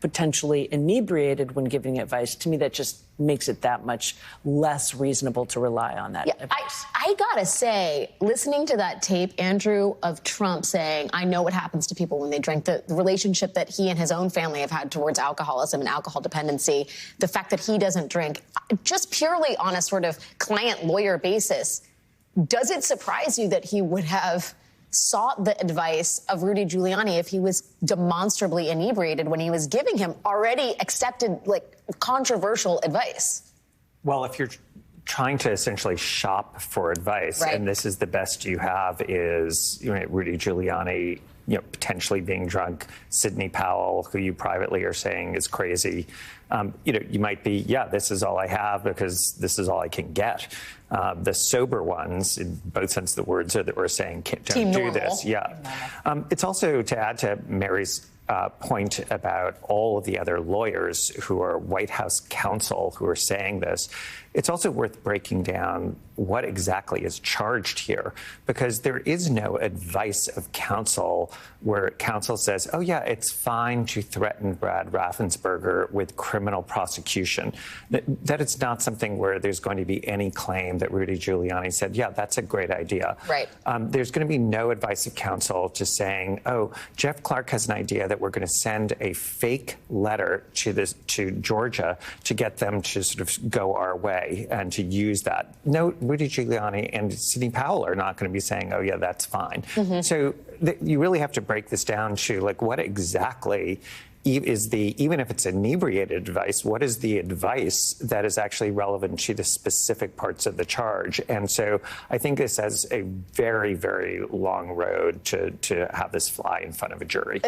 potentially inebriated when giving advice. To me, that just makes it that much less reasonable to rely on that advice. I gotta say, listening to that tape, Andrew, of Trump saying, I know what happens to people when they drink, the relationship that he and his own family have had towards alcoholism and alcohol dependency, the fact that he doesn't drink, just purely on a sort of client-lawyer basis, does it surprise you that he would have sought the advice of Rudy Giuliani if he was demonstrably inebriated when he was giving him already accepted, like, controversial advice? Well, if you're trying to essentially shop for advice, and this is the best you have, is Rudy Giuliani, potentially being drunk, Sidney Powell, who you privately are saying is crazy, you might be, this is all I have because this is all I can get. The sober ones, in both senses of the words, are that we're saying don't do this. It's also, to add to Mary's point about all of the other lawyers who are White House counsel who are saying this, it's also worth breaking down what exactly is charged here, because there is no advice of counsel where counsel says, oh, yeah, it's fine to threaten Brad Raffensperger with criminal prosecution. That it's not something where there's going to be any claim that Rudy Giuliani said, yeah, that's a great idea. There's going to be no advice of counsel just saying, oh, Jeff Clark has an idea that we're going to send a fake letter to Georgia to get them to sort of go our way and to use that. No, Rudy Giuliani and Sidney Powell are not going to be saying, oh, yeah, that's fine. So you really have to break this down to, like, what exactly is even if it's inebriated advice, what is the advice that is actually relevant to the specific parts of the charge? And so I think this has a very, very long road to have this fly in front of a jury.